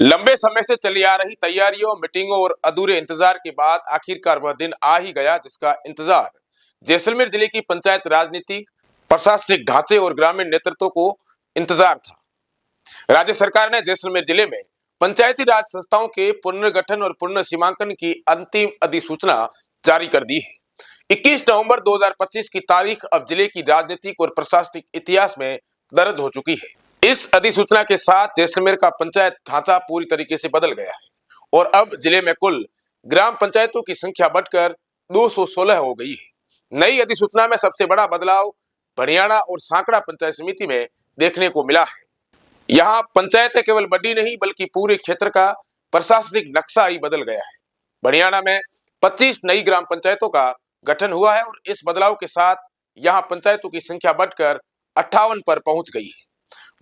लंबे समय से चली आ रही तैयारियों, मीटिंगों और अधूरे इंतजार के बाद आखिरकार वह दिन आ ही गया जिसका इंतजार जैसलमेर जिले की पंचायत राजनीतिक, प्रशासनिक ढांचे और ग्रामीण नेतृत्व को इंतजार था। राज्य सरकार ने जैसलमेर जिले में पंचायती राज संस्थाओं के पुनर्गठन और पुनर्सीमांकन की अंतिम अधिसूचना जारी कर दी है। 21 नवंबर 2025 की तारीख अब जिले की राजनीतिक और प्रशासनिक इतिहास में दर्ज हो चुकी है। इस अधिसूचना के साथ जैसलमेर का पंचायत ढांचा पूरी तरीके से बदल गया है और अब जिले में कुल ग्राम पंचायतों की संख्या बढ़कर 216 हो गई है। नई अधिसूचना में सबसे बड़ा बदलाव भड़ियाना और सांकड़ा पंचायत समिति में देखने को मिला है। यहाँ पंचायतें केवल बड़ी नहीं बल्कि पूरे क्षेत्र का प्रशासनिक नक्शा ही बदल गया है। भड़ियाना में 25 नई ग्राम पंचायतों का गठन हुआ है और इस बदलाव के साथ यहाँ पंचायतों की संख्या बढ़कर 58 पर पहुंच गई है।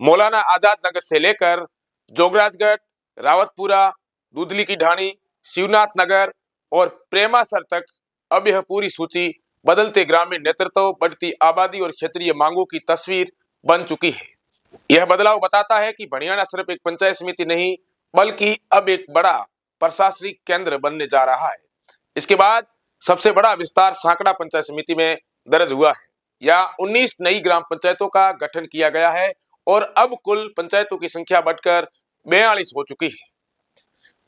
मौलाना आजाद नगर से लेकर जोगराजगढ़, रावतपुरा, दूधली की ढाणी, शिवनाथ नगर और प्रेमासर तक अब यह पूरी सूची बदलते ग्रामीण नेतृत्व, बढ़ती आबादी और क्षेत्रीय मांगों की तस्वीर बन चुकी है। यह बदलाव बताता है कि भड़ियाना सिर्फ एक पंचायत समिति नहीं बल्कि अब एक बड़ा प्रशासनिक केंद्र बनने जा रहा है। इसके बाद सबसे बड़ा विस्तार सांकड़ा पंचायत समिति में दर्ज हुआ है। यहाँ 19 नई ग्राम पंचायतों का गठन किया गया है और अब कुल पंचायतों की संख्या बढ़कर 42 हो चुकी है।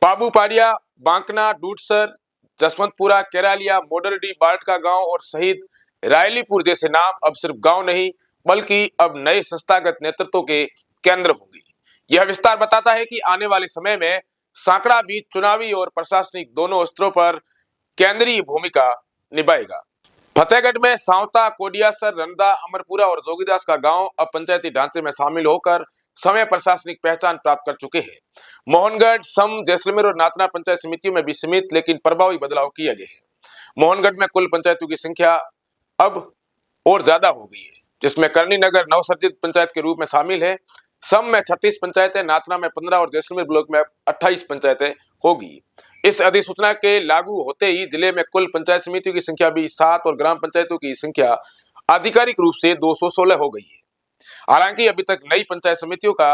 पाबूपाड़िया, बांकना, डूडसर, जसवंतपुरा, केरालिया, मोडरडी, बाटका गांव और शहीद रायलीपुर जैसे नाम अब सिर्फ गांव नहीं बल्कि अब नए संस्थागत नेतृत्व के केंद्र होंगे। यह विस्तार बताता है कि आने वाले समय में सांकड़ा भी चुनावी और प्रशासनिक दोनों स्तरों पर केंद्रीय भूमिका निभाएगा। फतेहगढ़ में सांवता, कोडियासर, रंदा, अमरपुरा और जोगीदास का गांव अब पंचायती ढांचे में शामिल होकर समय प्रशासनिक पहचान प्राप्त कर चुके हैं। मोहनगढ़, सम, जैसलमेर और नाचना पंचायत समितियों में भी सीमित लेकिन प्रभावी बदलाव किए गए हैं। मोहनगढ़ में कुल पंचायतों की संख्या अब और ज्यादा हो गई है, जिसमें करनी नगर नवसर्जित पंचायत के रूप में शामिल है। सम में 36 पंचायतें, नाचना में 15 और जैसलमेर ब्लॉक में 28 पंचायतें होगी। इस अधिसूचना के लागू होते ही जिले में कुल पंचायत समितियों की संख्या भी 7 और ग्राम पंचायतों की संख्या आधिकारिक रूप से 216 हो गई है। हालांकि अभी तक नई पंचायत समितियों का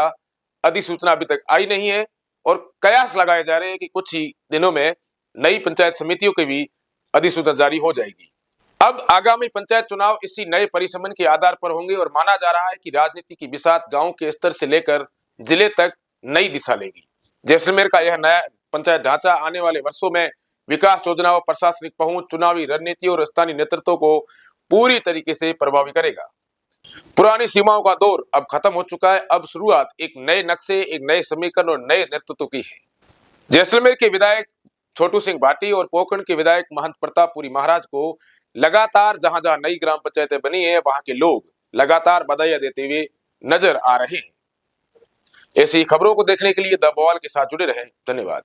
अधिसूचना अभी तक आई नहीं है और कयास लगाए जा रहे हैं कि कुछ ही दिनों में नई पंचायत समितियों की भी अधिसूचना जारी हो जाएगी। अब आगामी पंचायत चुनाव इसी नए परिसमन के आधार पर होंगे और माना जा रहा है कि राजनीति की बिसात गांव के स्तर से लेकर जिले तक नई दिशा लेगी। जैसलमेर का यह नया पंचायत ढांचा आने वाले वर्षों में विकास योजनाओं, प्रशासनिक पहुंच, चुनावी रणनीति और स्थानीय नेतृत्व को पूरी तरीके से प्रभावी करेगा। पुरानी सीमाओं का दौर अब खत्म हो चुका है। अब शुरुआत एक नए नक्शे, एक नए समीकरण और नए नेतृत्व की है। जैसलमेर के विधायक छोटू सिंह भाटी और पोखरण के विधायक महंत प्रतापपुरी महाराज को लगातार जहां जहां नई ग्राम पंचायतें बनी है वहां के लोग लगातार बधाइयां देते हुए नजर आ रहे हैं। ऐसी खबरों को देखने के लिए द बवाल के साथ जुड़े रहें। धन्यवाद।